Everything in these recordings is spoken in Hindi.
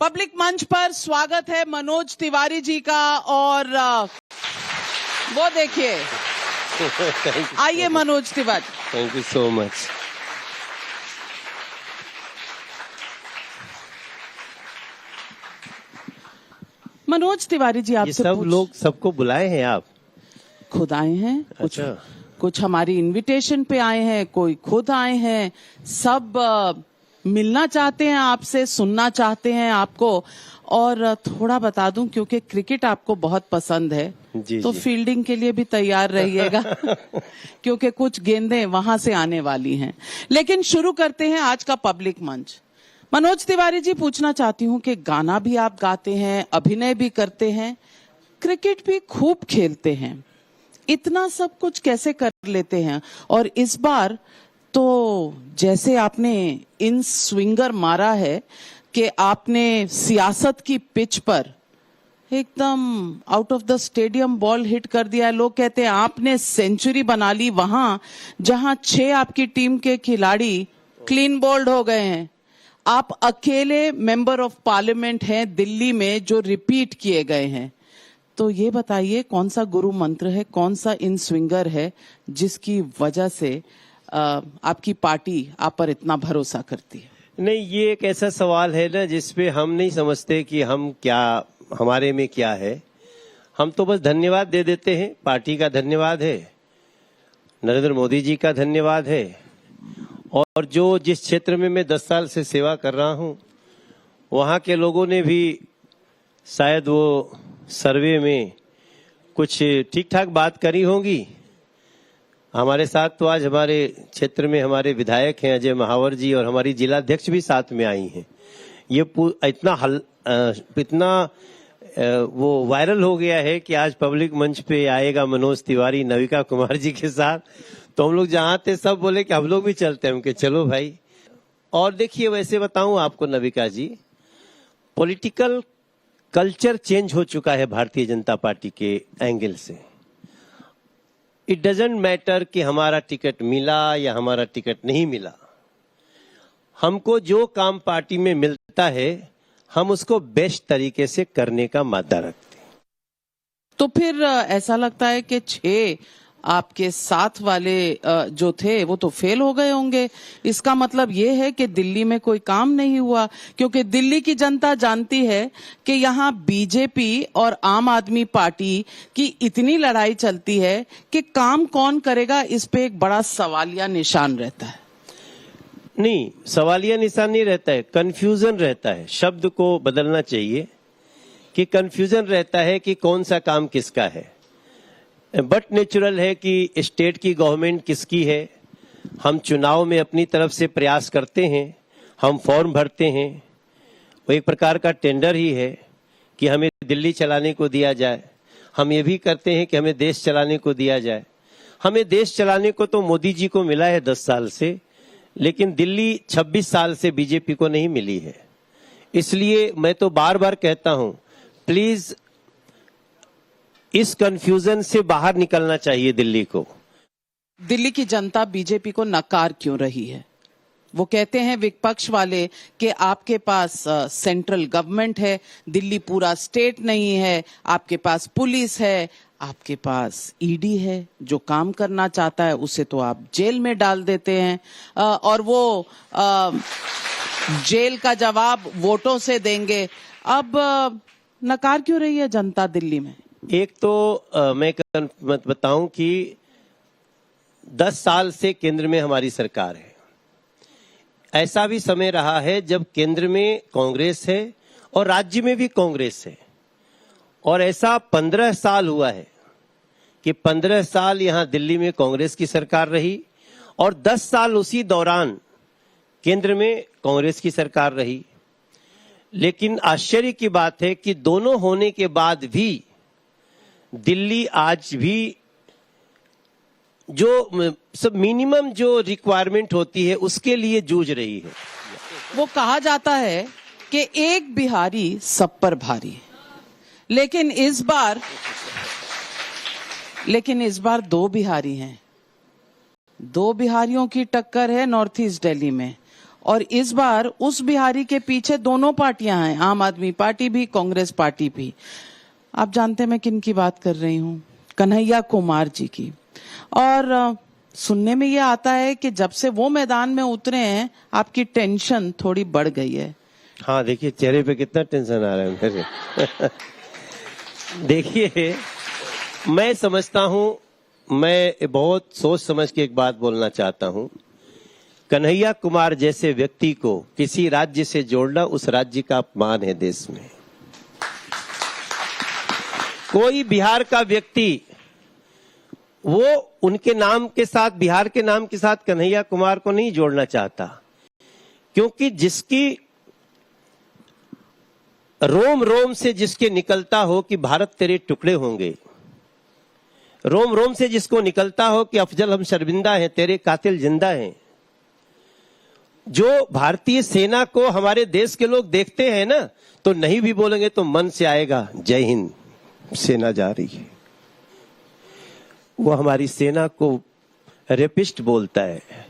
पब्लिक मंच पर स्वागत है मनोज तिवारी जी का। और वो देखिए, आइए Manoj Tiwari. Thank you so much. Manoj Tiwari ji, आपसे सब लोग सबको बुलाए हैं? आप खुद आए हैं? अच्छा। कुछ हमारी इनविटेशन पे आए हैं, कोई खुद आए हैं। सब मिलना चाहते हैं आपसे, सुनना चाहते हैं आपको। और थोड़ा बता दूं, क्योंकि क्रिकेट आपको बहुत पसंद है तो फील्डिंग के लिए भी तैयार रहिएगा क्योंकि कुछ गेंदें वहां से आने वाली हैं। लेकिन शुरू करते हैं आज का पब्लिक मंच। मनोज तिवारी जी, पूछना चाहती हूं कि गाना भी आप गाते हैं, अभिनय भी करते हैं, क्रिकेट भी खूब खेलते हैं, इतना सब कुछ कैसे कर लेते हैं? और इस बार तो जैसे आपने इन स्विंगर मारा है कि आपने सियासत की पिच पर एकदम out of the stadium ball hit कर दिया। लोग कहते हैं आपने सेंचुरी बना ली वहां जहां 6 आपकी टीम के खिलाड़ी क्लीन बोल्ड हो गए हैं। आप अकेले मेंबर ऑफ पार्लियामेंट हैं दिल्ली में जो रिपीट किए गए हैं। तो ये बताइए, कौन सा गुरु मंत्र है, कौन सा इन स्विंगर है जिसकी वजह से आपकी पार्टी आप पर इतना भरोसा करती है? नहीं, ये एक ऐसा सवाल है ना जिसपे हम नहीं समझते कि हम क्या, हमारे में क्या है। हम तो बस धन्यवाद दे देते हैं। पार्टी का धन्यवाद है, नरेंद्र मोदी जी का धन्यवाद है, और जो जिस क्षेत्र में मैं 10 साल से सेवा कर रहा हूं वहां के लोगों ने भी शायद वो सर्वे में कुछ ठीक ठाक बात करी होगी। हमारे साथ तो आज हमारे क्षेत्र में हमारे विधायक हैं अजय महावर जी, और हमारी जिलाध्यक्ष भी साथ में आई हैं। ये इतना वो वायरल हो गया है कि आज पब्लिक मंच पे आएगा मनोज तिवारी नविका कुमार जी के साथ, तो हम लोग जहाँ थे सब बोले कि हम लोग भी चलते हैं। उनके चलो भाई। और देखिए, वैसे बताऊं आपको नविका जी, पॉलिटिकल कल्चर चेंज हो चुका है भारतीय जनता पार्टी के एंगल से। इट डजंट मैटर कि हमारा टिकट मिला या हमारा टिकट नहीं मिला। हमको जो काम पार्टी में मिलता है हम उसको बेस्ट तरीके से करने का मादा रखते हैं। तो फिर ऐसा लगता है कि 6 आपके साथ वाले जो थे वो तो फेल हो गए होंगे। इसका मतलब ये है कि दिल्ली में कोई काम नहीं हुआ, क्योंकि दिल्ली की जनता जानती है कि यहाँ बीजेपी और आम आदमी पार्टी की इतनी लड़ाई चलती है कि काम कौन करेगा, इस पे एक बड़ा सवालिया निशान रहता है। नहीं, सवालिया निशान नहीं रहता है, कंफ्यूजन रहता है। शब्द को बदलना चाहिए कि कंफ्यूजन रहता है कि कौन सा काम किसका है। बट नेचुरल है कि स्टेट की गवर्नमेंट किसकी है। हम चुनाव में अपनी तरफ से प्रयास करते हैं, हम फॉर्म भरते हैं, वो एक प्रकार का टेंडर ही है कि हमें दिल्ली चलाने को दिया जाए। हम ये भी करते हैं कि हमें देश चलाने को दिया जाए। हमें देश चलाने को तो मोदी जी को मिला है 10 साल से, लेकिन दिल्ली 26 साल से बीजेपी को नहीं मिली है। इसलिए मैं तो बार बार कहता हूं, प्लीज इस कंफ्यूजन से बाहर निकलना चाहिए दिल्ली को। दिल्ली की जनता बीजेपी को नकार क्यों रही है? वो कहते हैं विपक्ष वाले कि आपके पास सेंट्रल गवर्नमेंट है, दिल्ली पूरा स्टेट नहीं है, आपके पास पुलिस है, आपके पास ईडी है, जो काम करना चाहता है उसे तो आप जेल में डाल देते हैं, और वो जेल का जवाब वोटों से देंगे। अब नकार क्यों रही है जनता दिल्ली में? एक तो मैं बताऊं कि 10 साल से केंद्र में हमारी सरकार है। ऐसा भी समय रहा है जब केंद्र में कांग्रेस है और राज्य में भी कांग्रेस है, और ऐसा 15 साल हुआ है कि 15 साल यहां दिल्ली में कांग्रेस की सरकार रही और 10 साल उसी दौरान केंद्र में कांग्रेस की सरकार रही। लेकिन आश्चर्य की बात है कि दोनों होने के बाद भी दिल्ली आज भी जो सब मिनिमम जो रिक्वायरमेंट होती है उसके लिए जूझ रही है। वो कहा जाता है कि एक बिहारी सब पर भारी, लेकिन इस बार 2 बिहारी हैं। 2 बिहारियों की टक्कर है नॉर्थ ईस्ट दिल्ली में, और इस बार उस बिहारी के पीछे दोनों पार्टियां हैं, आम आदमी पार्टी भी, कांग्रेस पार्टी भी। आप जानते हैं मैं किन की बात कर रही हूं? कन्हैया कुमार जी की। और सुनने में ये आता है कि जब से वो मैदान में उतरे हैं आपकी टेंशन थोड़ी बढ़ गई है। हाँ, देखिए चेहरे पे कितना टेंशन आ रहा है मेरे। देखिए, मैं समझता हूं, मैं बहुत सोच समझ के एक बात बोलना चाहता हूं। कन्हैया कुमार जैसे व्यक्ति को किसी राज्य से जोड़ना उस राज्य का अपमान है देश में। कोई बिहार का व्यक्ति वो उनके नाम के साथ, बिहार के नाम के साथ कन्हैया कुमार को नहीं जोड़ना चाहता, क्योंकि जिसकी रोम रोम से जिसके निकलता हो कि भारत तेरे टुकड़े होंगे, रोम रोम से जिसको निकलता हो कि अफजल हम शर्मिंदा हैं, तेरे कातिल जिंदा हैं, जो भारतीय सेना को हमारे देश के लोग देखते हैं ना, तो नहीं भी बोलेंगे तो मन से आएगा जय हिंद, सेना जा रही है। वो हमारी सेना को रेपिस्ट बोलता है।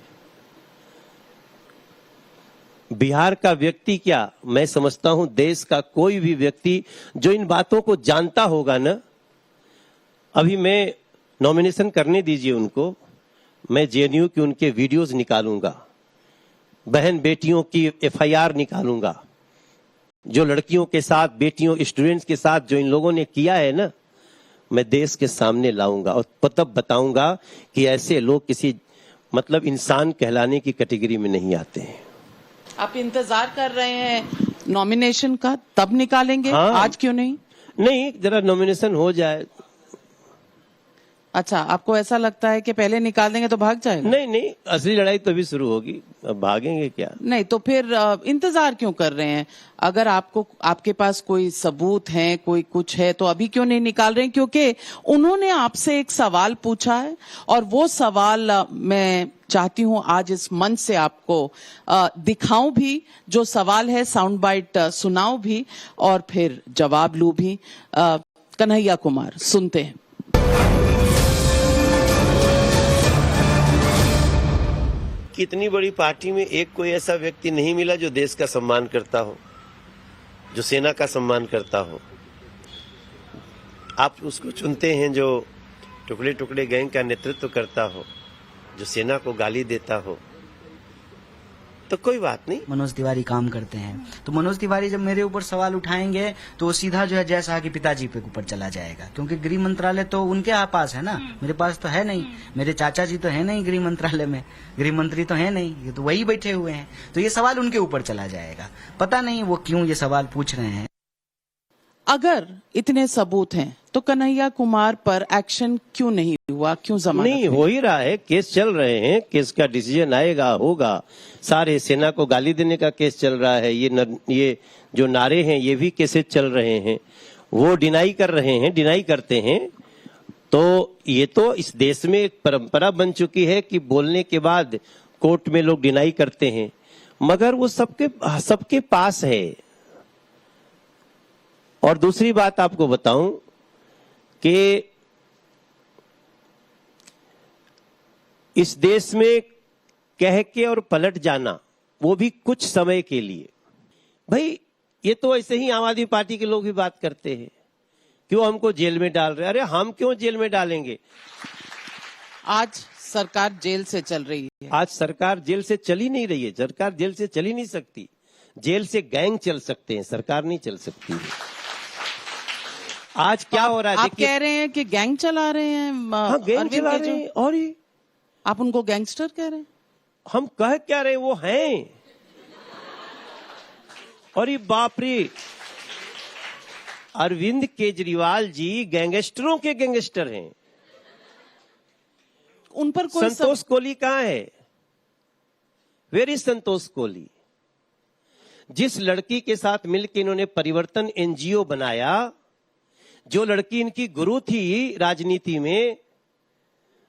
बिहार का व्यक्ति क्या, मैं समझता हूं देश का कोई भी व्यक्ति जो इन बातों को जानता होगा ना, अभी मैं नॉमिनेशन करने दीजिए उनको, मैं जेएनयू की उनके वीडियोस निकालूंगा, बहन बेटियों की एफआईआर निकालूंगा, जो लड़कियों के साथ, बेटियों, स्टूडेंट्स के साथ जो इन लोगों ने किया है ना, मैं देश के सामने लाऊंगा और तब बताऊंगा कि ऐसे लोग किसी मतलब इंसान कहलाने की कैटेगरी में नहीं आते हैं। आप इंतजार कर रहे हैं नॉमिनेशन का, तब निकालेंगे? हाँ, आज क्यों नहीं? नहीं, जरा नॉमिनेशन हो जाए। अच्छा, आपको ऐसा लगता है कि पहले निकाल देंगे तो भाग जाएगा? नहीं नहीं, असली लड़ाई तो अभी शुरू होगी, अब भागेंगे क्या? नहीं तो फिर इंतजार क्यों कर रहे हैं? अगर आपको, आपके पास कोई सबूत है, कोई कुछ है, तो अभी क्यों नहीं निकाल रहे हैं? क्योंकि उन्होंने आपसे एक सवाल पूछा है और वो सवाल मैं चाहती हूं आज इस मंच से आपको दिखाऊं भी। जो सवाल है साउंड बाइट सुनाऊं भी और फिर जवाब लूं भी। कन्हैया कुमार, सुनते हैं। कितनी बड़ी पार्टी में एक कोई ऐसा व्यक्ति नहीं मिला जो देश का सम्मान करता हो, जो सेना का सम्मान करता हो। आप उसको चुनते हैं जो टुकड़े टुकड़े गैंग का नेतृत्व करता हो, जो सेना को गाली देता हो, तो कोई बात नहीं। मनोज तिवारी काम करते हैं, तो मनोज तिवारी जब मेरे ऊपर सवाल उठाएंगे तो वो सीधा जो है जैसा कि पिताजी पे ऊपर चला जाएगा, क्योंकि गृह मंत्रालय तो उनके पास है ना, मेरे पास तो है नहीं। मेरे चाचा जी तो है नहीं गृह मंत्रालय में, गृह मंत्री तो है नहीं, ये तो वही बैठे हुए हैं, तो ये सवाल उनके ऊपर चला जाएगा। पता नहीं वो क्यों ये सवाल पूछ रहे हैं। अगर इतने सबूत हैं तो कन्हैया कुमार पर एक्शन क्यों नहीं हुआ? क्यों जमानत नहीं हो ही रहा है, केस चल रहे हैं, केस का डिसीजन आएगा, होगा। सारे सेना को गाली देने का केस चल रहा है, ये जो नारे हैं ये भी केसेस चल रहे हैं, वो डिनाई कर रहे हैं, डिनाई करते हैं। तो ये तो इस देश में एक परंपरा बन चुकी है कि बोलने के बाद कोर्ट में लोग डिनाई करते हैं, मगर वो सबके पास है। और दूसरी बात आपको बताऊं कि इस देश में कह के और पलट जाना, वो भी कुछ समय के लिए। भाई ये तो ऐसे ही आम आदमी पार्टी के लोग भी बात करते हैं, क्यों हमको जेल में डाल रहे हैं? अरे हम क्यों जेल में डालेंगे? आज सरकार जेल से चल रही है। आज सरकार जेल से चल ही नहीं रही है, सरकार जेल से चल ही नहीं सकती। जेल से गैंग चल सकते हैं, सरकार नहीं चल सकती है। आज क्या हो रहा है? आप कह रहे हैं कि गैंग चला रहे हैं? हाँ, गैंग चला रहे हैं। और ये आप उनको गैंगस्टर कह रहे हैं? हम कह क्या रहे हैं, वो हैं। और ये बाप रे, अरविंद केजरीवाल जी गैंगस्टरों के गैंगस्टर हैं। उन पर कोई संतोष कोहली कहाँ है? वेयर इज संतोष कोहली? जिस लड़की के साथ मिलकर इन्होंने परिवर्तन एनजीओ बनाया, जो लड़की इनकी गुरु थी राजनीति में,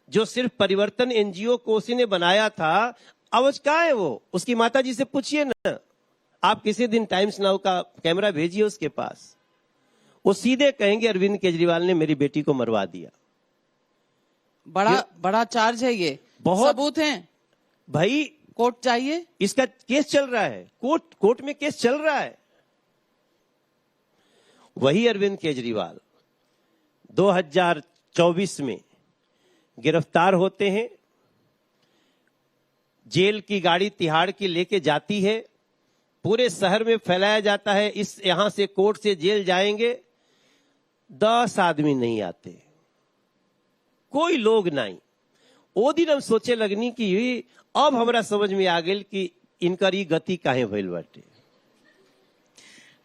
जो सिर्फ परिवर्तन एनजीओ को उसी ने बनाया था, अब कहाँ है वो? उसकी माता जी से पूछिए ना। आप किसी दिन टाइम्स नाउ का कैमरा भेजिए उसके पास, वो सीधे कहेंगे अरविंद केजरीवाल ने मेरी बेटी को मरवा दिया। बड़ा चार्ज है ये, बहुत सबूत हैं। भाई कोर्ट चाहिए? इसका केस चल रहा है, कोर्ट में केस चल रहा है। वही अरविंद केजरीवाल 2024 में गिरफ्तार होते हैं, जेल की गाड़ी तिहाड़ की लेके जाती है, पूरे शहर में फैलाया जाता है इस यहां से कोर्ट से जेल जाएंगे, 10 आदमी नहीं आते, कोई लोग नहीं। वो दिन हम सोचे लगनी कि अब हमरा समझ में आ गई कि इनकर ई गति काहे भइल बाटे।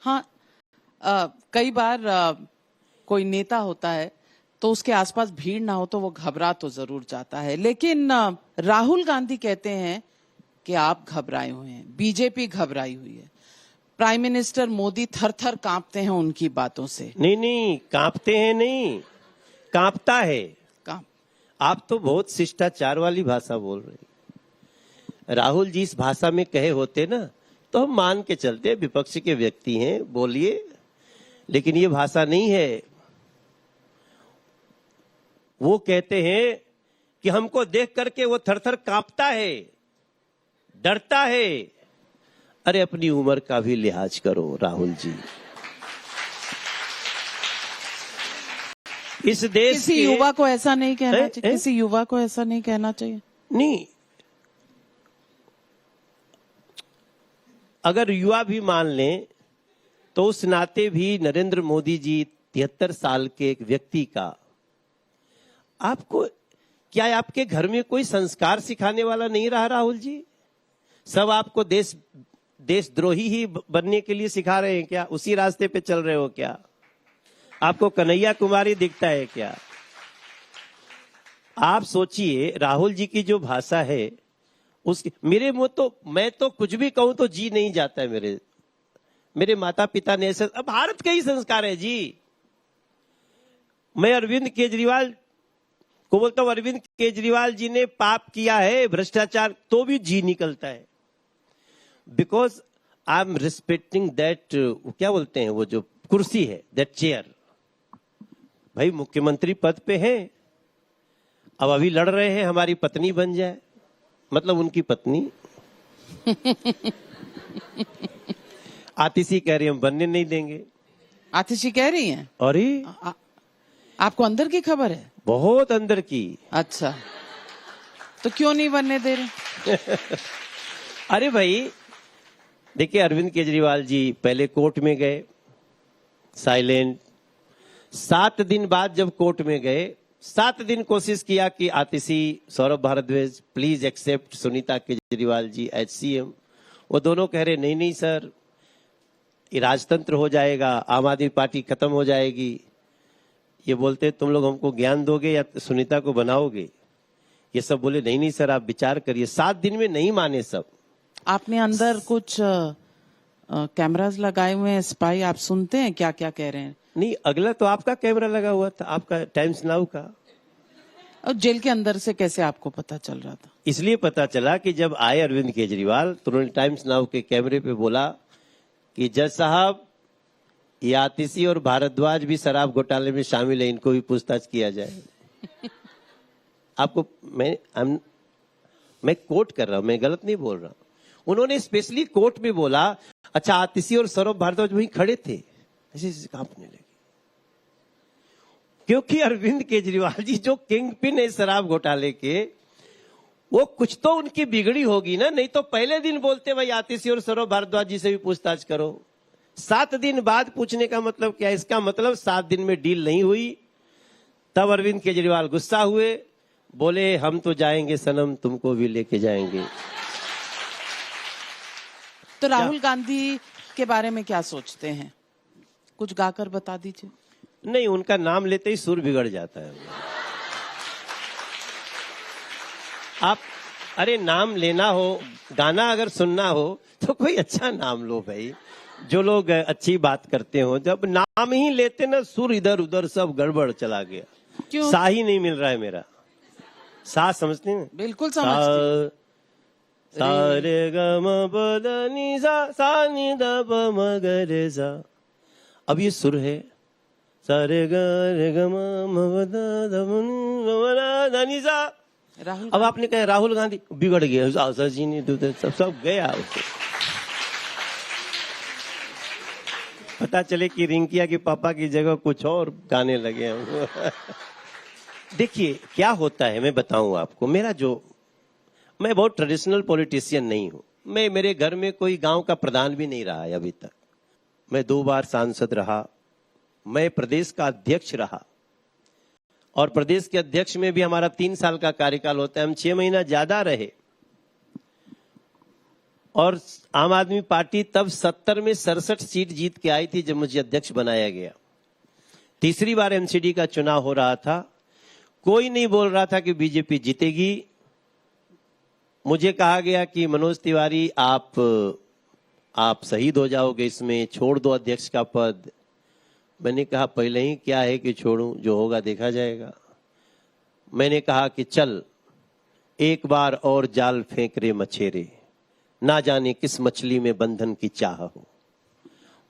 हाँ, कई बार कोई नेता होता है तो उसके आसपास भीड़ ना हो तो वो घबरा तो जरूर जाता है, लेकिन राहुल गांधी कहते हैं कि आप घबराए हुए हैं, बीजेपी घबराई हुई है। प्राइम मिनिस्टर मोदी थर थर कांपते हैं उनकी बातों से। नहीं, कांपते हैं नहीं, कांपता है। आप तो बहुत शिष्टाचार वाली भाषा बोल रहे। राहुल जी इस भाषा में कहे होते ना तो हम मान के चलते, विपक्ष के व्यक्ति हैं, बोलिए, लेकिन ये भाषा नहीं है। वो कहते हैं कि हमको देख करके वो थर थर कांपता है, डरता है। अरे अपनी उम्र का भी लिहाज करो राहुल जी। इस देश किसी युवा को ऐसा नहीं कहना चाहिए, किसी युवा को ऐसा नहीं कहना चाहिए। नहीं, अगर युवा भी मान लें तो उस नाते भी नरेंद्र मोदी जी 73 साल के एक व्यक्ति का, आपको क्या आपके घर में कोई संस्कार सिखाने वाला नहीं रहा राहुल जी? सब आपको देशद्रोही ही बनने के लिए सिखा रहे हैं क्या? उसी रास्ते पे चल रहे हो क्या? आपको कन्हैया कुमारी दिखता है क्या? आप सोचिए, राहुल जी की जो भाषा है उसकी, मेरे मुंह तो मैं तो कुछ भी कहूं तो जी नहीं जाता है। मेरे माता पिता ने ऐसे, अब भारत के ही संस्कार है जी। मैं अरविंद केजरीवाल को बोलता हूं, अरविंद केजरीवाल जी ने पाप किया है, भ्रष्टाचार, तो भी जी निकलता है। Because I am respecting that, क्या बोलते हैं वो जो कुर्सी है, दैट चेयर। भाई मुख्यमंत्री पद पे हैं, अब अभी लड़ रहे हैं हमारी पत्नी बन जाए, मतलब उनकी पत्नी। आतिशी कह रही हम बनने नहीं देंगे। आतिशी कह रही हैं? अरे आपको अंदर की खबर है? बहुत अंदर की। अच्छा, तो क्यों नहीं बनने दे रहे? अरे भाई देखिए, अरविंद केजरीवाल जी पहले कोर्ट में गए, साइलेंट। 7 दिन बाद जब कोर्ट में गए, 7 दिन कोशिश किया कि Atishi, Saurabh Bharadwaj please accept Sunita Kejriwal ji as CM. वो दोनों कह रहे नहीं सर, ये राजतंत्र हो जाएगा, आम आदमी पार्टी खत्म हो जाएगी। ये बोलते तुम लोग हमको ज्ञान दोगे या सुनीता को बनाओगे? ये सब बोले नहीं सर आप विचार करिए। 7 दिन में नहीं माने सब। आपने अंदर कुछ कैमरास लगाए हुए हैं, स्पाई, आप सुनते हैं क्या क्या कह रहे हैं? नहीं, अगला तो आपका कैमरा लगा हुआ था, आपका टाइम्स नाउ का। और जेल के अंदर से कैसे आपको पता चल रहा था? इसलिए पता चला कि जब आए अरविंद केजरीवाल, तुरंत टाइम्स नाउ के कैमरे पे बोला कि जज साहब, ये आतिशी और भारद्वाज भी शराब घोटाले में शामिल है, इनको भी पूछताछ किया जाए। आपको मैं कोट कर रहा हूं, मैं गलत नहीं बोल रहा। उन्होंने स्पेशली कोर्ट में बोला, अच्छा आतिशी और सौरभ भारद्वाज वहीं खड़े थे, ऐसे कांपने लगे, क्योंकि अरविंद केजरीवाल जी जो किंग पिन है शराब घोटाले के, वो कुछ तो उनकी बिगड़ी होगी ना, नहीं तो पहले दिन बोलते भाई आतिशी और सौरभ भारद्वाज जी से भी पूछताछ करो। 7 दिन बाद पूछने का मतलब क्या? इसका मतलब 7 दिन में डील नहीं हुई। तब अरविंद केजरीवाल गुस्सा हुए, बोले हम तो जाएंगे सनम, तुमको भी लेके जाएंगे। तो राहुल गांधी के बारे में क्या सोचते हैं? कुछ गाकर बता दीजिए। नहीं, उनका नाम लेते ही सुर बिगड़ जाता है। आप अरे नाम लेना हो, गाना अगर सुनना हो तो कोई अच्छा नाम लो भाई, जो लोग अच्छी बात करते हो। जब नाम ही लेते ना, सुर इधर उधर सब गड़बड़ चला गया। क्यों? सा ही नहीं मिल रहा है मेरा। सा समझते हैं? बिल्कुल समझते। सारे गम बदनी सा नि द प म ग रे सा। अब ये सुर है, सारे ग रे ग म म द द नी सा। राहुल अब आपने कहा राहुल गांधी बिगड़ गए, आशा जी ने सब गया उससे। पता चले कि रिंकिया के पापा की जगह कुछ और गाने लगे हम। देखिए क्या होता है, मैं बताऊं आपको, मैं बहुत ट्रेडिशनल पॉलिटिशियन नहीं हूं। मेरे घर में कोई गांव का प्रधान भी नहीं रहा है अभी तक। मैं 2 बार सांसद रहा, मैं प्रदेश का अध्यक्ष रहा, और प्रदेश के अध्यक्ष में भी हमारा 3 साल का कार्यकाल होता है, हम 6 महीना ज्यादा रहे। और आम आदमी पार्टी तब 70 में 67 सीट जीत के आई थी जब मुझे अध्यक्ष बनाया गया। तीसरी बार एमसीडी का चुनाव हो रहा था, कोई नहीं बोल रहा था कि बीजेपी जीतेगी। मुझे कहा गया कि मनोज तिवारी आप शहीद हो जाओगे इसमें, छोड़ दो अध्यक्ष का पद। मैंने कहा पहले ही क्या है कि छोड़ूं, जो होगा देखा जाएगा। मैंने कहा कि चल एक बार और जाल फेंक रे मछेरे, ना जाने किस मछली में बंधन की चाह हो।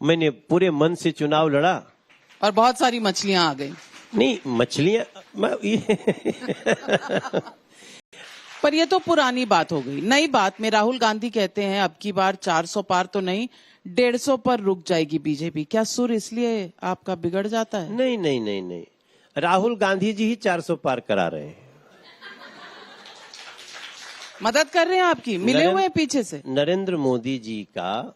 मैंने पूरे मन से चुनाव लड़ा और बहुत सारी मछलियां आ गई। नहीं मछलियां पर ये तो पुरानी बात हो गई। नई बात में राहुल गांधी कहते हैं अब की बार 400 पार तो नहीं, 150 पर रुक जाएगी बीजेपी। क्या सुर इसलिए आपका बिगड़ जाता है? नहीं नहीं नहीं नहीं, राहुल गांधी जी ही 400 पार करा रहे हैं। मदद कर रहे हैं आपकी, मिले हुए हैं पीछे से। नरेंद्र मोदी जी का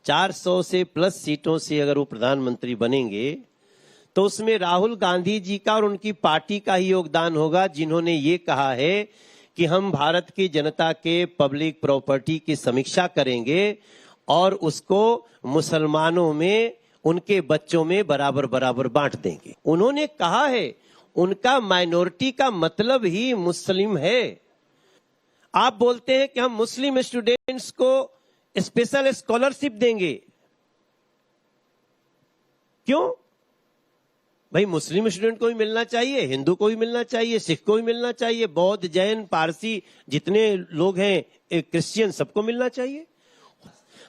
400 से प्लस सीटों से अगर वो प्रधानमंत्री बनेंगे तो उसमें राहुल गांधी जी का और उनकी पार्टी का ही योगदान होगा, जिन्होंने ये कहा है कि हम भारत की जनता के पब्लिक प्रॉपर्टी की समीक्षा करेंगे और उसको मुसलमानों में, उनके बच्चों में बराबर बराबर बांट देंगे। उन्होंने कहा है, उनका माइनॉरिटी का मतलब ही मुस्लिम है। आप बोलते हैं कि हम मुस्लिम स्टूडेंट्स को स्पेशल स्कॉलरशिप देंगे, क्यों भाई? मुस्लिम स्टूडेंट को भी मिलना चाहिए, हिंदू को भी मिलना चाहिए, सिख को भी मिलना चाहिए, बौद्ध, जैन, पारसी जितने लोग हैं, क्रिश्चियन, सबको मिलना चाहिए।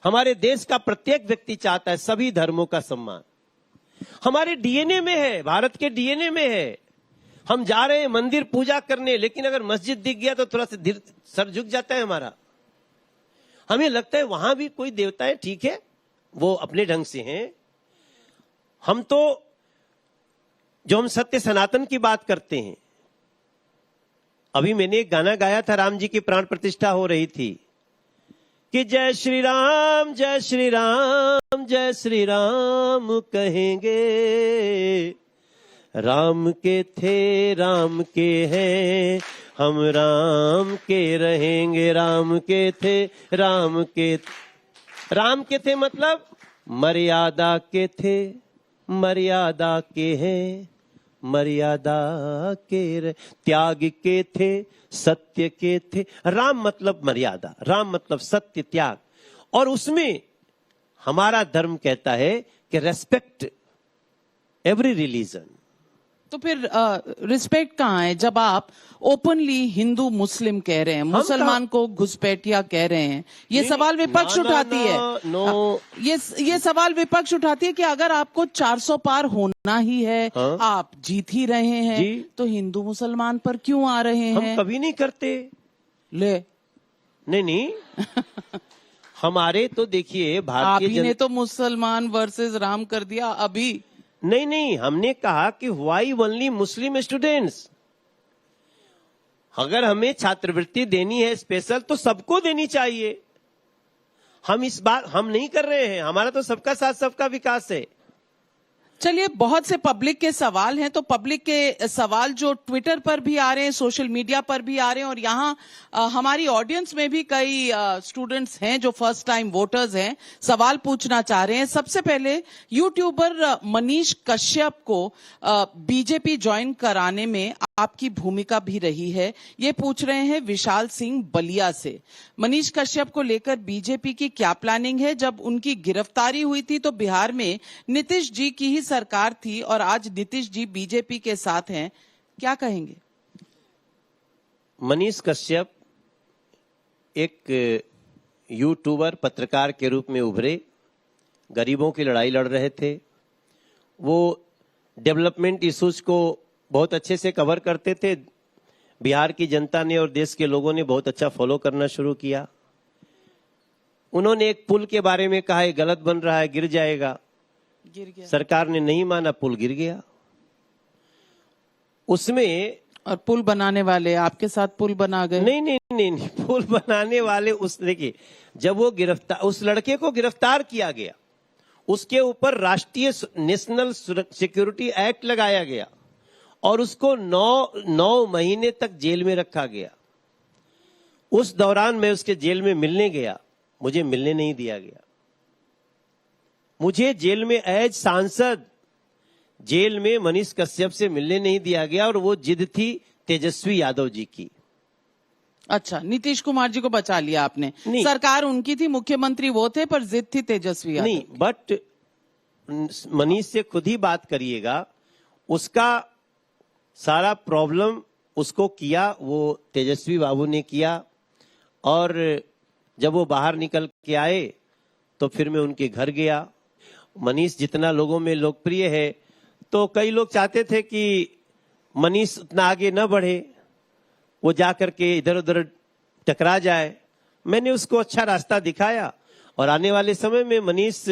हमारे देश का प्रत्येक व्यक्ति चाहता है सभी धर्मों का सम्मान। हमारे डीएनए में है, भारत के डीएनए में है। हम जा रहे हैं मंदिर पूजा करने, लेकिन अगर मस्जिद दिख गया तो थोड़ा सा सर झुक जाता है हमारा। हमें लगता है वहां भी कोई देवता है, ठीक है, वो अपने ढंग से हैं। हम तो जो हम सत्य सनातन की बात करते हैं, अभी मैंने एक गाना गाया था, राम जी की प्राण प्रतिष्ठा हो रही थी कि जय श्री राम जय श्री राम जय श्री राम कहेंगे, राम के थे राम के हैं, हम राम के रहेंगे। राम के थे राम के थे मतलब मर्यादा के थे, मर्यादा के हैं, मर्यादा के त्याग के थे, सत्य के थे। राम मतलब मर्यादा, राम मतलब सत्य, त्याग। और उसमें हमारा धर्म कहता है कि रेस्पेक्ट एवरी रिलीजन। तो फिर रिस्पेक्ट कहाँ है जब आप ओपनली हिंदू मुस्लिम कह रहे हैं, मुसलमान को घुसपैठिया कह रहे हैं? ये सवाल विपक्ष उठाती है। ये सवाल विपक्ष उठाती है कि अगर आपको 400 पार होना ही है, आप जीत ही रहे हैं, तो हिंदू मुसलमान पर क्यों आ रहे हैं? हम कभी नहीं करते। ले नहीं हमारे तो देखिए भारतीय आप ने तो मुसलमान वर्सेस राम कर दिया अभी। नहीं, हमने कहा कि व्हाई ओनली मुस्लिम स्टूडेंट्स। अगर हमें छात्रवृत्ति देनी है स्पेशल तो सबको देनी चाहिए। हम इस बात हम नहीं कर रहे हैं, हमारा तो सबका साथ सबका विकास है। चलिए, बहुत से पब्लिक के सवाल हैं, तो पब्लिक के सवाल जो ट्विटर पर भी आ रहे हैं, सोशल मीडिया पर भी आ रहे हैं, और यहाँ हमारी ऑडियंस में भी कई स्टूडेंट्स हैं जो फर्स्ट टाइम वोटर्स हैं, सवाल पूछना चाह रहे हैं। सबसे पहले यूट्यूबर मनीष कश्यप को बीजेपी ज्वाइन कराने में आपकी भूमिका भी रही है, ये पूछ रहे हैं विशाल सिंह बलिया से। मनीष कश्यप को लेकर बीजेपी की क्या प्लानिंग है? जब उनकी गिरफ्तारी हुई थी तो बिहार में नीतीश जी की ही सरकार थी और आज नीतीश जी बीजेपी के साथ हैं, क्या कहेंगे? मनीष कश्यप एक यूट्यूबर पत्रकार के रूप में उभरे, गरीबों की लड़ाई लड़ रहे थे। वो डेवलपमेंट इश्यूज को बहुत अच्छे से कवर करते थे। बिहार की जनता ने और देश के लोगों ने बहुत अच्छा फॉलो करना शुरू किया। उन्होंने एक पुल के बारे में कहा, ये गलत बन रहा है, गिर जाएगा। गिर गया। सरकार ने नहीं माना, पुल गिर गया। उसमें और पुल बनाने वाले आपके साथ पुल बना गए? नहीं, पुल बनाने वाले देखिए, जब वो उस लड़के को गिरफ्तार किया गया, उसके ऊपर राष्ट्रीय नेशनल सिक्योरिटी एक्ट लगाया गया और उसको 9 महीने तक जेल में रखा गया। उस दौरान मैं उसके जेल में मिलने गया, मुझे मिलने नहीं दिया गया। मुझे जेल में एज सांसद जेल में मनीष कश्यप से मिलने नहीं दिया गया और वो जिद थी तेजस्वी यादव जी की। अच्छा, नीतीश कुमार जी को बचा लिया आपने? नहीं, सरकार उनकी थी, मुख्यमंत्री वो थे, पर जिद थी तेजस्वी यादव। नहीं, बट मनीष से खुद ही बात करिएगा, उसका सारा प्रॉब्लम उसको किया, वो तेजस्वी बाबू ने किया। और जब वो बाहर निकल के आए तो फिर मैं उनके घर गया। मनीष जितना लोगों में लोकप्रिय है, तो कई लोग चाहते थे कि मनीष उतना आगे न बढ़े, वो जाकर के इधर उधर टकरा जाए। मैंने उसको अच्छा रास्ता दिखाया और आने वाले समय में मनीष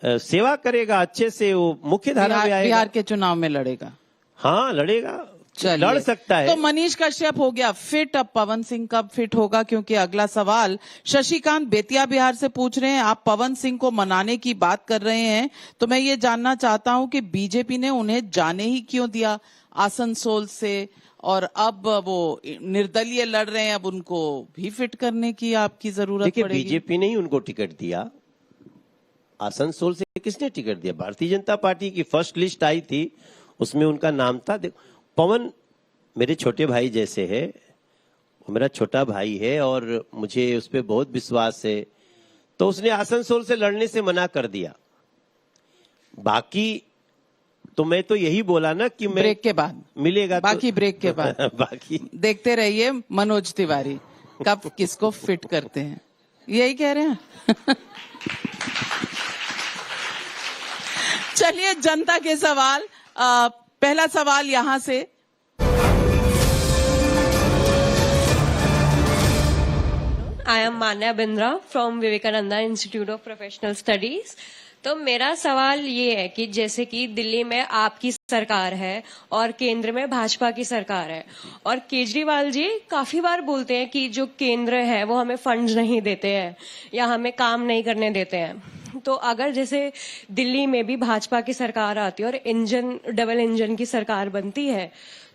सेवा करेगा अच्छे से, वो मुख्य धारा में आएगा। बिहार के चुनाव में लड़ेगा? हाँ, लड़ेगा, चलिए, लड़ सकता है। तो मनीष कश्यप हो गया फिट, अब पवन सिंह कब फिट होगा? क्योंकि अगला सवाल शशिकांत बेतिया बिहार से पूछ रहे हैं, आप पवन सिंह को मनाने की बात कर रहे हैं, तो मैं ये जानना चाहता हूं कि बीजेपी ने उन्हें जाने ही क्यों दिया आसनसोल से, और अब वो निर्दलीय लड़ रहे हैं, अब उनको भी फिट करने की आपकी जरूरत पड़ेगी। बीजेपी ने ही उनको टिकट दिया। आसनसोल से किसने टिकट दिया? भारतीय जनता पार्टी की फर्स्ट लिस्ट आई थी, उसमें उनका नाम था। पवन मेरे छोटे भाई जैसे है, वो मेरा छोटा भाई है और मुझे उस पर बहुत विश्वास है, तो उसने आसनसोल से लड़ने से मना कर दिया। बाकी तो मैं तो यही बोला ना कि मैं ब्रेक के बाद मिलेगा, बाकी ब्रेक के बाद बाकी देखते रहिए मनोज तिवारी कब किसको फिट करते हैं, यही कह रहे हैं। चलिए, जनता के सवाल। पहला सवाल यहां से। I am Manya Bindra from Vivekananda institute of professional studies. तो मेरा सवाल ये है कि जैसे कि दिल्ली में आपकी सरकार है और केंद्र में भाजपा की सरकार है, और केजरीवाल जी काफी बार बोलते हैं कि जो केंद्र है वो हमें फंड्स नहीं देते हैं या हमें काम नहीं करने देते हैं। तो अगर जैसे दिल्ली में भी भाजपा की सरकार आती है और डबल इंजन की सरकार बनती है,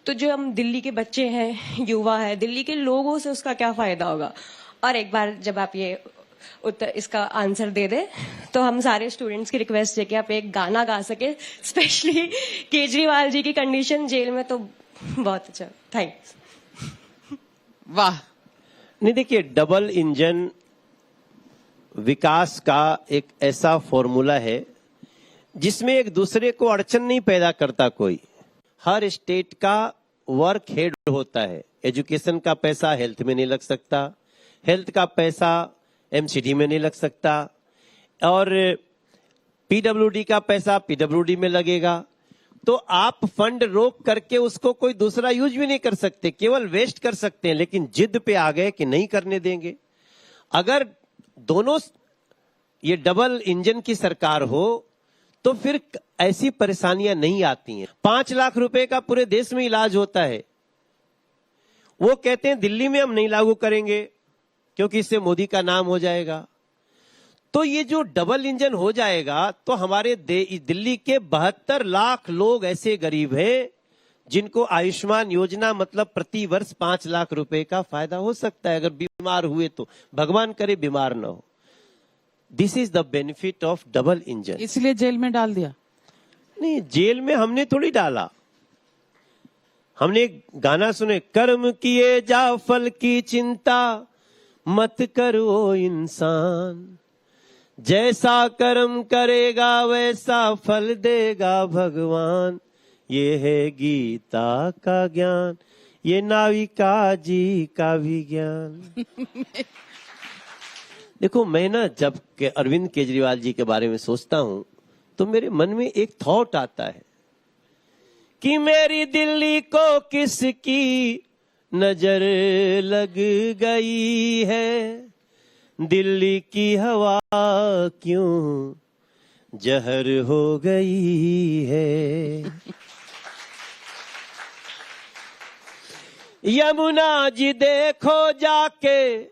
तो जो हम दिल्ली के बच्चे हैं, युवा है, दिल्ली के लोगों से उसका क्या फायदा होगा? और एक बार जब आप ये इसका आंसर दे दे तो हम सारे स्टूडेंट्स की रिक्वेस्ट है कि आप एक गाना गा सके, स्पेशली केजरीवाल जी की कंडीशन जेल में, तो बहुत अच्छा। थैंक्स। वाह। नहीं, देखिए, डबल इंजन विकास का एक ऐसा फॉर्मूला है जिसमें एक दूसरे को अड़चन नहीं पैदा करता कोई। हर स्टेट का वर्क हेड होता है। एजुकेशन का पैसा हेल्थ में नहीं लग सकता, हेल्थ का पैसा एमसीडी में नहीं लग सकता, और पीडब्ल्यूडी का पैसा पीडब्ल्यूडी में लगेगा। तो आप फंड रोक करके उसको कोई दूसरा यूज भी नहीं कर सकते, केवल वेस्ट कर सकते हैं। लेकिन जिद पे आ गए कि नहीं करने देंगे। अगर दोनों ये डबल इंजन की सरकार हो तो फिर ऐसी परेशानियां नहीं आती हैं। 5 लाख रुपए का पूरे देश में इलाज होता है। वो कहते हैं दिल्ली में हम नहीं लागू करेंगे क्योंकि इससे मोदी का नाम हो जाएगा। तो ये जो डबल इंजन हो जाएगा तो हमारे दिल्ली के 72 लाख लोग ऐसे गरीब हैं जिनको आयुष्मान योजना मतलब प्रति वर्ष 5 लाख रुपए का फायदा हो सकता है अगर बीमार हुए तो। भगवान करे बीमार ना हो। This is the benefit of double engine. इसलिए जेल में डाल दिया? नहीं, जेल में हमने थोड़ी डाला। हमने एक गाना सुने, कर्म किए जा फल की चिंता मत करो इंसान, जैसा कर्म करेगा वैसा फल देगा भगवान, ये है गीता का ज्ञान, ये नाविका जी का भी ज्ञान। देखो, मैं ना जब के अरविंद केजरीवाल जी के बारे में सोचता हूं तो मेरे मन में एक थॉट आता है कि मेरी दिल्ली को किसकी नजर लग गई है, दिल्ली की हवा क्यों जहर हो गई है। यमुना जी देखो जाके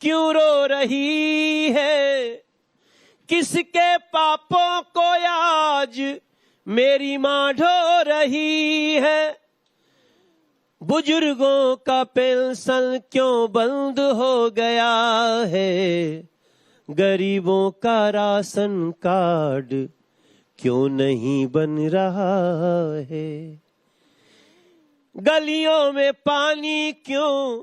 क्यों रो रही है, किसके पापों को आज मेरी माँ ढो रही है। बुजुर्गों का पेंशन क्यों बंद हो गया है, गरीबों का राशन कार्ड क्यों नहीं बन रहा है। गलियों में पानी क्यों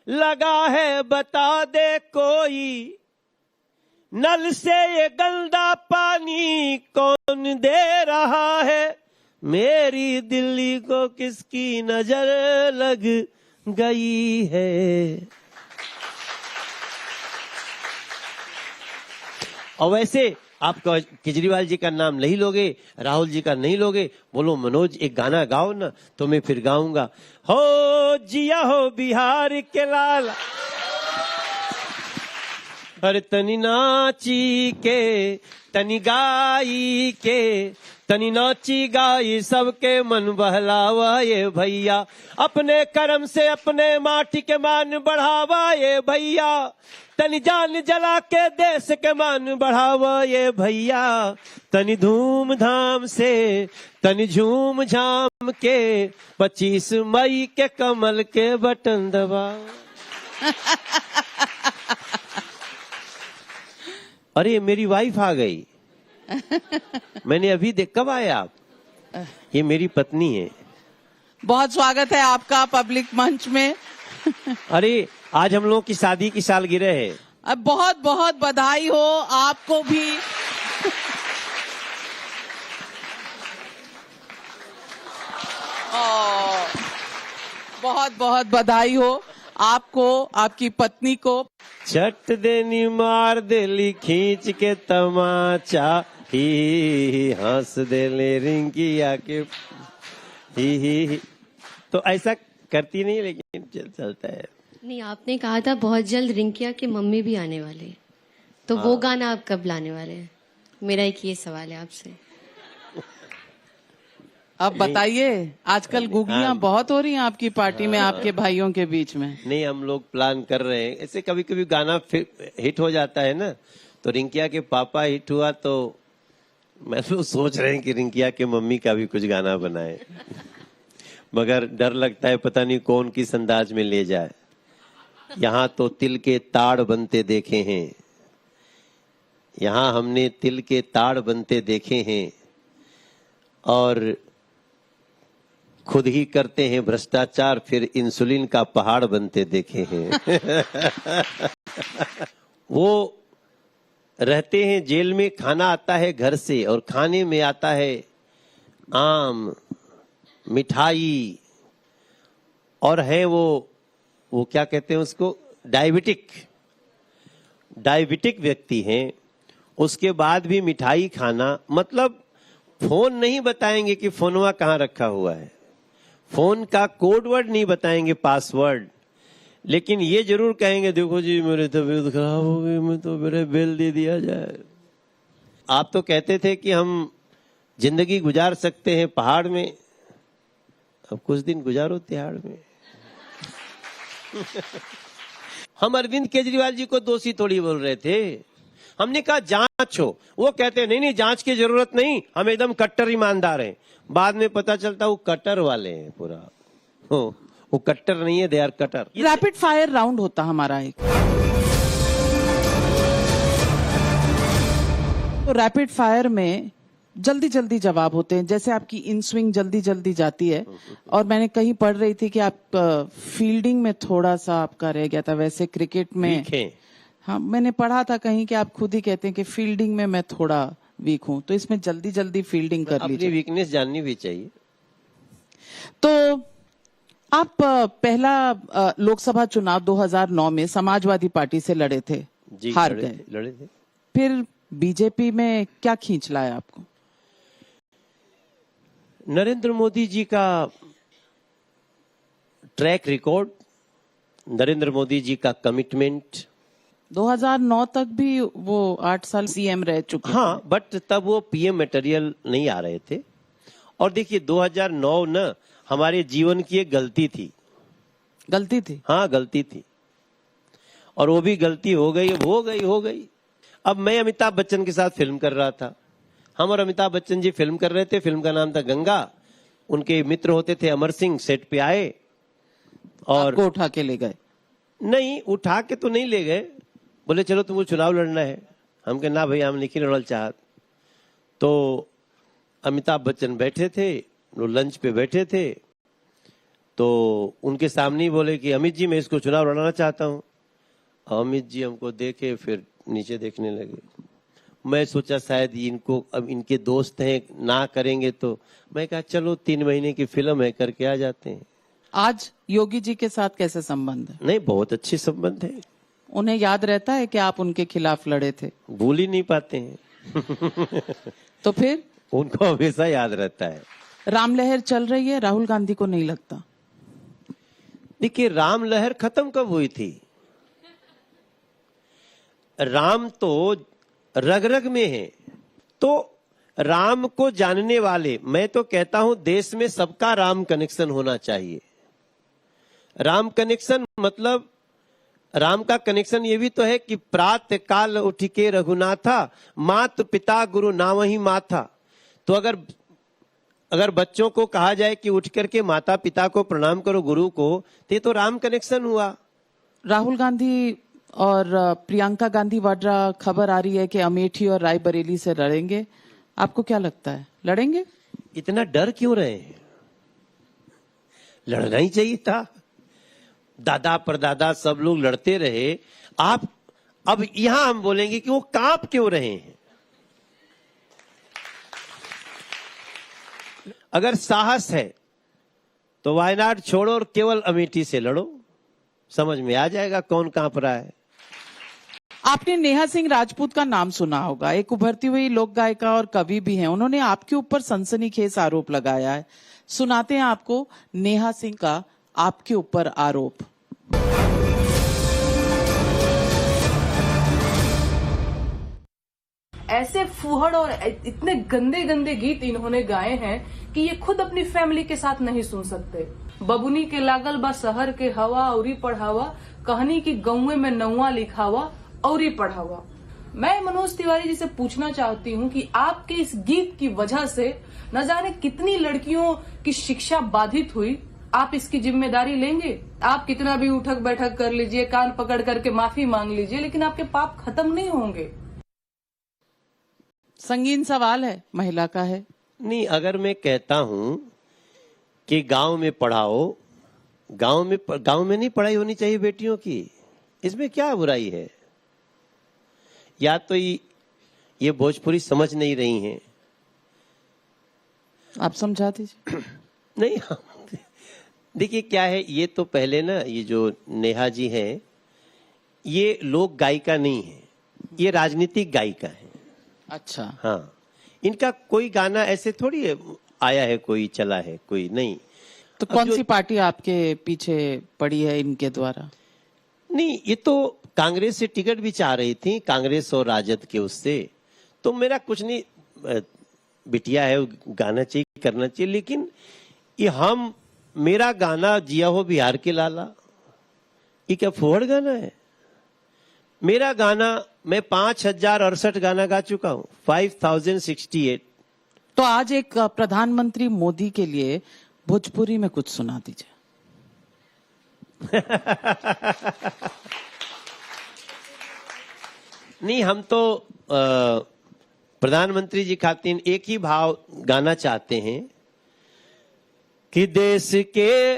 लगा है बता दे कोई, नल से ये गंदा पानी कौन दे रहा है। मेरी दिल्ली को किसकी नजर लग गई है। और वैसे आप केजरीवाल जी का नाम नहीं लोगे, राहुल जी का नहीं लोगे, बोलो मनोज एक गाना गाओ ना, तो मैं फिर गाऊंगा। हो जिया हो बिहार के लाल, हर तनी नाची के तनी गाई के, तनी नाची गाई सबके मन बहलावा ये भैया, अपने कर्म से अपने माटी के मान बढ़ावा ये भैया, तनी जान जला के देश के मान बढ़ावा ये भैया, तनी धूमधाम से तनी झूम झाम के 25 मई के कमल के बटन दबा। अरे मेरी वाइफ आ गई। मैंने अभी देख, कब आए आप? ये मेरी पत्नी है। बहुत स्वागत है आपका पब्लिक मंच में। अरे आज हम लोगों की शादी की सालगिरह है। अब बहुत बहुत बधाई हो आपको भी। बहुत बहुत बधाई हो आपको, आपकी पत्नी को। चट देनी मार देली खींच के तमाचा, ही हंस देले रिंकिया के ही। तो ऐसा करती नहीं, लेकिन चलता है। नहीं, आपने कहा था बहुत जल्द रिंकिया की मम्मी भी आने वाले, तो वो गाना आप कब लाने वाले हैं? मेरा एक ये सवाल है आपसे। अब बताइए, आजकल गुगलियां बहुत हो रही हैं आपकी पार्टी में, आपके भाइयों के बीच में। नहीं, हम लोग प्लान कर रहे हैं। ऐसे कभी कभी गाना हिट हो जाता है ना, तो रिंकिया के पापा हिट हुआ, तो मैं तो सोच रहे हैं कि रिंकिया के मम्मी का भी कुछ गाना बनाए। मगर डर लगता है, पता नहीं कौन किस अंदाज में ले जाए। यहाँ तो तिल के ताड़ बनते देखे हैं, यहाँ हमने तिल के ताड़ बनते देखे हैं, और खुद ही करते हैं भ्रष्टाचार, फिर इंसुलिन का पहाड़ बनते देखे हैं। वो रहते हैं जेल में, खाना आता है घर से, और खाने में आता है आम, मिठाई, और है वो क्या कहते हैं उसको, डायबिटिक व्यक्ति हैं। उसके बाद भी मिठाई खाना, मतलब फोन नहीं बताएंगे कि फोनवा कहाँ रखा हुआ है, फोन का कोड वर्ड नहीं बताएंगे, पासवर्ड, लेकिन ये जरूर कहेंगे देखो जी मेरी तबीयत खराब हो गई, मैं तो मेरे बिल दे दिया जाए। आप तो कहते थे कि हम जिंदगी गुजार सकते हैं पहाड़ में, अब कुछ दिन गुजारो तिहाड़ में। हम अरविंद केजरीवाल जी को दोषी थोड़ी बोल रहे थे। हमने कहा जांच हो, वो कहते नहीं जांच की जरूरत नहीं, हम एकदम कट्टर ईमानदार हैं। बाद में पता चलता वो कट्टर वाले हैं पूरा। वो कट्टर नहीं है, they are cutter. Rapid fire round होता हमारा एक, तो रैपिड फायर में जल्दी जल्दी जवाब होते हैं। जैसे आपकी इन स्विंग जल्दी जल्दी जाती है, और मैंने कहीं पढ़ रही थी कि आप फील्डिंग में थोड़ा सा आपका रह गया था। वैसे क्रिकेट में, हाँ मैंने पढ़ा था कहीं कि आप खुद ही कहते हैं कि फील्डिंग में मैं थोड़ा वीक हूं, तो इसमें जल्दी जल्दी फील्डिंग कर लीजिए। अपनी वीकनेस जाननी भी चाहिए। तो आप पहला लोकसभा चुनाव 2009 में समाजवादी पार्टी से लड़े थे, हार गए, लड़े थे। फिर बीजेपी में क्या खींच लाया आपको? नरेंद्र मोदी जी का ट्रैक रिकॉर्ड, नरेंद्र मोदी जी का कमिटमेंट। 2009 तक भी वो 8 साल सीएम रह चुके। हाँ, बट तब वो पीएम मटेरियल नहीं आ रहे थे। और देखिए 2009 न हमारे जीवन की एक गलती थी। गलती थी? हाँ, गलती थी, और वो भी गलती हो गई। अब मैं अमिताभ बच्चन के साथ फिल्म कर रहा था। हम और अमिताभ बच्चन जी फिल्म कर रहे थे। फिल्म का नाम था गंगा। उनके मित्र होते थे अमर सिंह, सेट पे आए और आपको उठा के ले गए? नहीं, उठा के तो नहीं ले गए। बोले चलो तुमको चुनाव लड़ना है। हम कहे ना भाई, हम नहीं लड़ल चाहत। तो अमिताभ बच्चन बैठे थे, वो लंच पे बैठे थे, तो उनके सामने ही बोले कि अमित जी मैं इसको चुनाव लड़ाना चाहता हूँ। अमित जी हमको देखे, फिर नीचे देखने लगे। मैं सोचा शायद इनको, अब इनके दोस्त हैं, ना करेंगे तो। मैं कहा चलो 3 महीने की फिल्म है, करके आ जाते हैं। आज योगी जी के साथ कैसे संबंध है? नहीं, बहुत अच्छे संबंध है। उन्हें याद रहता है कि आप उनके खिलाफ लड़े थे? भूल ही नहीं पाते हैं। तो फिर उनको हमेशा याद रहता है। राम लहर चल रही है, राहुल गांधी को नहीं लगता? देखिए, राम लहर खत्म कब हुई थी? राम तो रग रग में है। तो राम को जानने वाले, मैं तो कहता हूं देश में सबका राम कनेक्शन होना चाहिए। राम कनेक्शन मतलब, राम का कनेक्शन ये भी तो है कि प्रातः काल उठ के रघुनाथा, मात पिता गुरु नावहि माथा। तो अगर बच्चों को कहा जाए कि उठ करके माता पिता को प्रणाम करो, गुरु को, तो ये तो राम कनेक्शन हुआ। राहुल गांधी और प्रियंका गांधी वाड्रा, खबर आ रही है कि अमेठी और रायबरेली से लड़ेंगे। आपको क्या लगता है, लड़ेंगे? इतना डर क्यों रहे हैं? लड़ना ही चाहिए था। दादा परदादा सब लोग लड़ते रहे। आप अब यहां हम बोलेंगे कि वो कांप क्यों रहे हैं? अगर साहस है तो वायनाड छोड़ो और केवल अमेठी से लड़ो। समझ में आ जाएगा कौन कांप रहा है। आपने नेहा सिंह राजपूत का नाम सुना होगा, एक उभरती हुई लोक गायिका और कवि भी हैं। उन्होंने आपके ऊपर सनसनीखेज आरोप लगाया है। सुनाते हैं आपको नेहा सिंह का आपके ऊपर आरोप। ऐसे फूहड़ और इतने गंदे गंदे गीत इन्होंने गाए हैं कि ये खुद अपनी फैमिली के साथ नहीं सुन सकते। बबुनी के लागल बा शहर के हवा औरी पढ़ावा, कहानी की गौए में नौवा लिखावा औरी पढ़ावा। मैं मनोज तिवारी जी से पूछना चाहती हूँ कि आपके इस गीत की वजह से न जाने कितनी लड़कियों की शिक्षा बाधित हुई। आप इसकी जिम्मेदारी लेंगे? आप कितना भी उठक बैठक कर लीजिए, कान पकड़ करके माफी मांग लीजिए, लेकिन आपके पाप खत्म नहीं होंगे। संगीन सवाल है, महिला का है। नहीं, अगर मैं कहता हूं कि गांव में पढ़ाओ, गांव में नहीं पढ़ाई होनी चाहिए बेटियों की, इसमें क्या बुराई है? या तो ये भोजपुरी समझ नहीं रही हैं। आप समझा दीजिए। नहीं, देखिए क्या है, ये तो पहले ना, ये जो नेहा जी हैं, ये लोक गायिका नहीं है, ये राजनीतिक गायिका है। अच्छा। हाँ, इनका कोई गाना ऐसे थोड़ी आया है, कोई चला है, कोई नहीं। तो कौन सी पार्टी आपके पीछे पड़ी है इनके द्वारा? नहीं, ये तो कांग्रेस से टिकट भी चाह रही थी, कांग्रेस और राजद के उससे। तो मेरा कुछ नहीं, बिटिया है, गाना चाहिए, करना चाहिए, लेकिन ये मेरा गाना जिया हो बिहार के लाला, ये क्या फुहड़ गाना है? मेरा गाना, मैं 5068 गाना गा चुका हूं, 5068। तो आज एक प्रधानमंत्री मोदी के लिए भोजपुरी में कुछ सुना दीजिए। नहीं, हम तो प्रधानमंत्री जी खातिर एक ही भाव गाना चाहते हैं कि देश के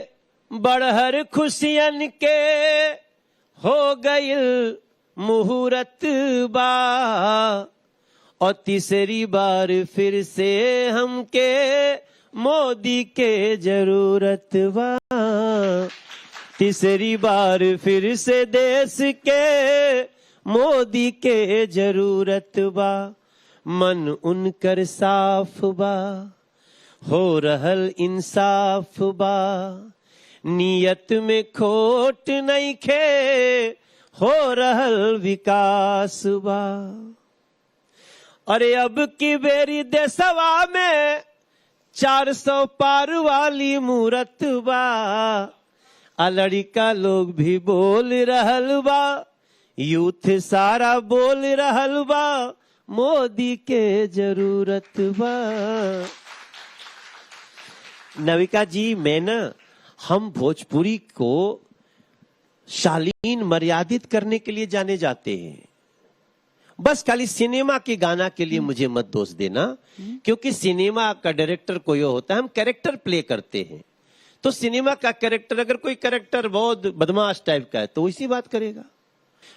बड़हर खुशियन के हो गई मुहूर्त बा, और तीसरी बार फिर से हमके मोदी के जरूरत बा। तीसरी बार फिर से देश के मोदी के जरूरत बा। मन उनकर साफ बा, हो रहल इंसाफ बा, नियत में खोट नहीं खे, हो रहल विकास बा। अरे अब की बेरी देशवा में 400 पार वाली मूरत बा। आ लड़का लोग भी बोल रहल बा, यूथ सारा बोल रहल बा, मोदी के जरूरत बा। नविका जी, मैं ना, हम भोजपुरी को शालीन मर्यादित करने के लिए जाने जाते हैं। बस खाली सिनेमा के गाना के लिए मुझे मत दोष देना, क्योंकि सिनेमा का डायरेक्टर कोई होता है, हम कैरेक्टर प्ले करते हैं। तो सिनेमा का कैरेक्टर, अगर कोई कैरेक्टर बहुत बदमाश टाइप का है तो इसी बात करेगा।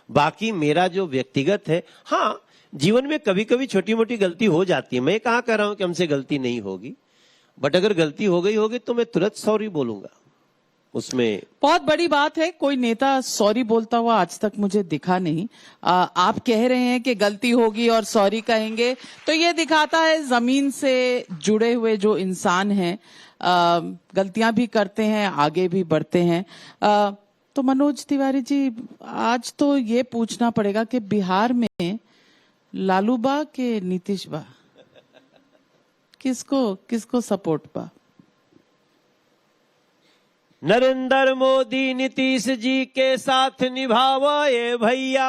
बाकी मेरा जो व्यक्तिगत है, हाँ, जीवन में कभी कभी छोटी मोटी गलती हो जाती है। मैं कहाँ कह रहा हूं कि हमसे गलती नहीं होगी, बट अगर गलती हो गई होगी तो मैं तुरंत सॉरी बोलूंगा। उसमें बहुत बड़ी बात है, कोई नेता सॉरी बोलता हुआ आज तक मुझे दिखा नहीं। आप कह रहे हैं कि गलती होगी और सॉरी कहेंगे, तो ये दिखाता है जमीन से जुड़े हुए जो इंसान हैं, गलतियां भी करते हैं, आगे भी बढ़ते हैं। तो मनोज तिवारी जी, आज तो ये पूछना पड़ेगा कि बिहार में लालू बा के नीतीश बा, किसको सपोर्ट बा? नरेंद्र मोदी नीतीश जी के साथ निभावा ये भैया,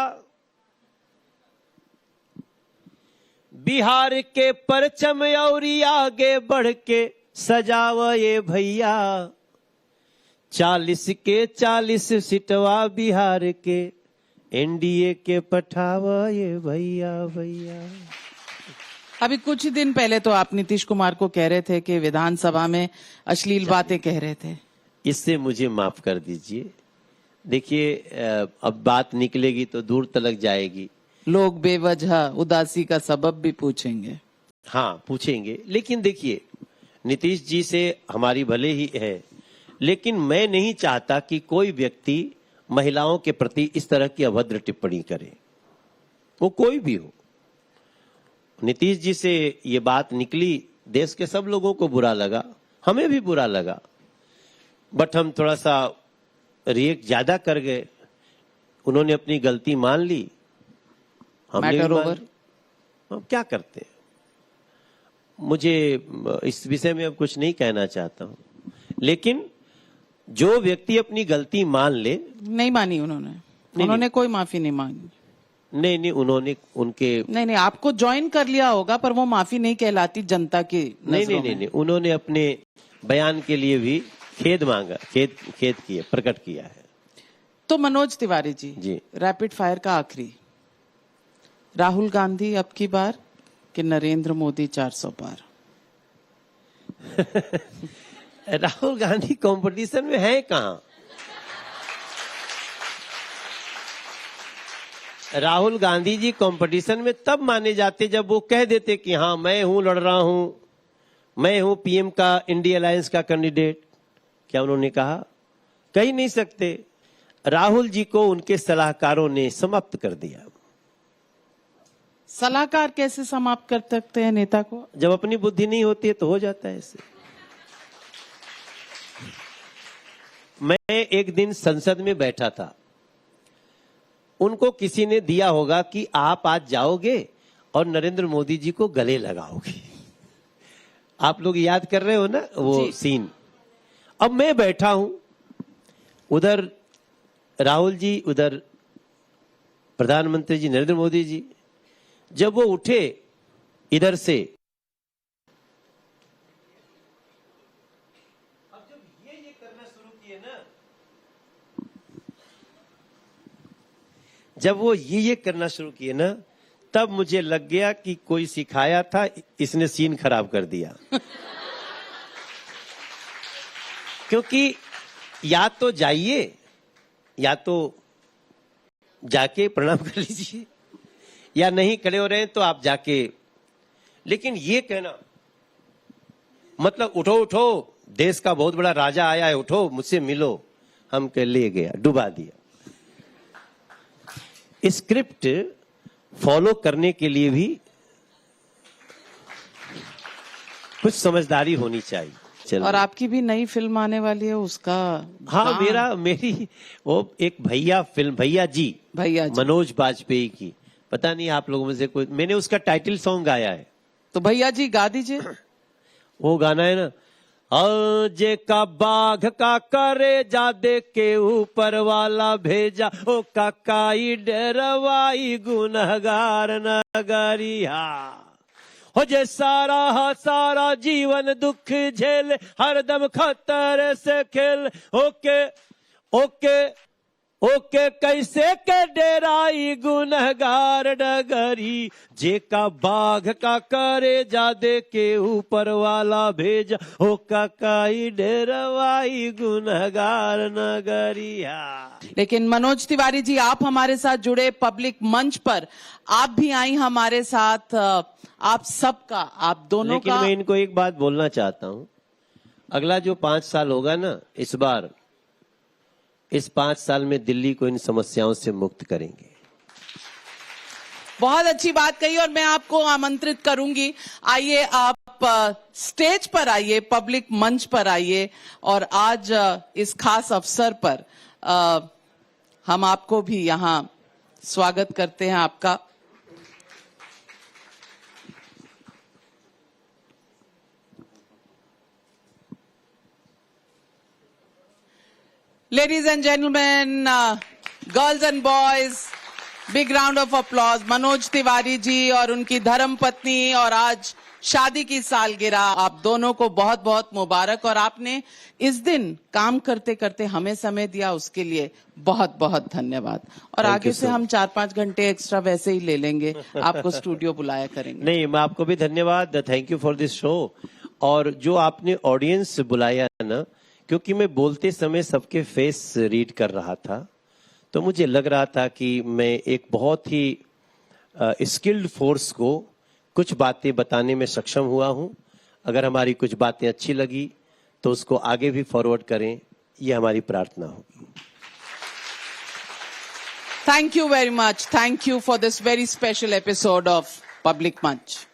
बिहार के परचम और आगे बढ़ के सजावा ये भैया। 40 के 40 सीटवा बिहार के एनडीए के पठावा ये भैया भैया। अभी कुछ ही दिन पहले तो आप नीतीश कुमार को कह रहे थे कि विधानसभा में अश्लील बातें कह रहे थे। इससे मुझे माफ कर दीजिए। देखिए, अब बात निकलेगी तो दूर तलक जाएगी, लोग बेवजह उदासी का सबब भी पूछेंगे। हाँ, पूछेंगे। लेकिन देखिए, नीतीश जी से हमारी भले ही है, लेकिन मैं नहीं चाहता कि कोई व्यक्ति महिलाओं के प्रति इस तरह की अभद्र टिप्पणी करे, वो कोई भी हो। नीतीश जी से ये बात निकली, देश के सब लोगों को बुरा लगा, हमें भी बुरा लगा, बट हम थोड़ा सा रिएक्ट ज्यादा कर गए। उन्होंने अपनी गलती मान ली, हमने भी मान ली। अब क्या करते हैं? मुझे इस विषय में अब कुछ नहीं कहना चाहता हूं, लेकिन जो व्यक्ति अपनी गलती मान ले। नहीं मानी उन्होंने कोई माफी नहीं मांगी। नहीं, उन्होंने उनके नहीं, आपको ज्वाइन कर लिया होगा, पर वो माफी नहीं कहलाती जनता की नजरों में। नहीं, उन्होंने अपने बयान के लिए भी खेद मांगा, खेद किया, प्रकट किया है। तो मनोज तिवारी जी, रैपिड फायर का आखिरी, राहुल गांधी अब की बार कि नरेंद्र मोदी 400 पार? राहुल गांधी कंपटीशन में है कहां? राहुल गांधी जी कंपटीशन में तब माने जाते जब वो कह देते कि हाँ, मैं हूं, लड़ रहा हूं, मैं हूं पीएम का, इंडिया अलायंस का कैंडिडेट। क्या उन्होंने कहा? कह ही नहीं सकते। राहुल जी को उनके सलाहकारों ने समाप्त कर दिया। सलाहकार कैसे समाप्त कर सकते हैं नेता को? जब अपनी बुद्धि नहीं होती है तो हो जाता है ऐसे। मैं एक दिन संसद में बैठा था, उनको किसी ने दिया होगा कि आप आज जाओगे और नरेंद्र मोदी जी को गले लगाओगे। आप लोग याद कर रहे हो ना वो सीन? अब मैं बैठा हूं, उधर राहुल जी, उधर प्रधानमंत्री जी नरेंद्र मोदी जी। जब वो उठे इधर से, अब जब ये करना शुरू किए ना, जब वो ये करना शुरू किए ना, तब मुझे लग गया कि कोई सिखाया था, इसने सीन खराब कर दिया। क्योंकि या तो जाइए, या तो जाके प्रणाम कर लीजिए, या नहीं खड़े हो रहे हैं तो आप जाके। लेकिन ये कहना मतलब उठो उठो, देश का बहुत बड़ा राजा आया है, उठो मुझसे मिलो, हम के ले गया, डुबा दिया। स्क्रिप्ट फॉलो करने के लिए भी कुछ समझदारी होनी चाहिए। चलो। और आपकी भी नई फिल्म आने वाली है, उसका हाँ, मेरी वो एक भैया जी मनोज बाजपेयी की, पता नहीं आप लोगों में से कोई, मैंने उसका टाइटल सॉन्ग गाया है। तो भैया जी गा दीजिए। वो गाना है ना, जे का बाघ का करे जा दे के ऊपर वाला भेजा, ओ काकाई डरवाई गुनहगार नगरिया, हो जे सारा जीवन दुख झेल, हरदम खतरे से खेल, ओके कैसे के डेराई गुनहगार डगरी, जे का बाघ का करे जा दे के ऊपर वाला भेजा, हो काकाई डेरवाई गुनहगार नगरिया। लेकिन मनोज तिवारी जी, आप हमारे साथ जुड़े पब्लिक मंच पर, आप भी आई हमारे साथ, आप सबका, आप दोनों लेकिन का। मैं इनको एक बात बोलना चाहता हूं, अगला जो 5 साल होगा ना, इस 5 साल में दिल्ली को इन समस्याओं से मुक्त करेंगे। बहुत अच्छी बात कही, और मैं आपको आमंत्रित करूंगी, आइए आप स्टेज पर आइए, पब्लिक मंच पर आइए, और आज इस खास अवसर पर हम आपको भी यहां स्वागत करते हैं आपका। Ladies and gentlemen, girls and boys, big round of applause. Manoj Tiwari जी और उनकी धर्म पत्नी, और आज शादी की सालगिरह, आप दोनों को बहुत बहुत मुबारक। और आपने इस दिन काम करते करते हमें समय दिया, उसके लिए बहुत बहुत धन्यवाद। और आगे से हम 4-5 घंटे एक्स्ट्रा वैसे ही ले लेंगे, आपको स्टूडियो बुलाया करेंगे। नहीं, मैं आपको भी धन्यवाद, thank you for this show. और जो आपने ऑडियंस बुलाया ना, क्योंकि मैं बोलते समय सबके फेस रीड कर रहा था, तो मुझे लग रहा था कि मैं एक बहुत ही स्किल्ड फोर्स को कुछ बातें बताने में सक्षम हुआ हूं। अगर हमारी कुछ बातें अच्छी लगी तो उसको आगे भी फॉरवर्ड करें, ये हमारी प्रार्थना होगी। Thank you very much. Thank you for this very special episode of Public Munch.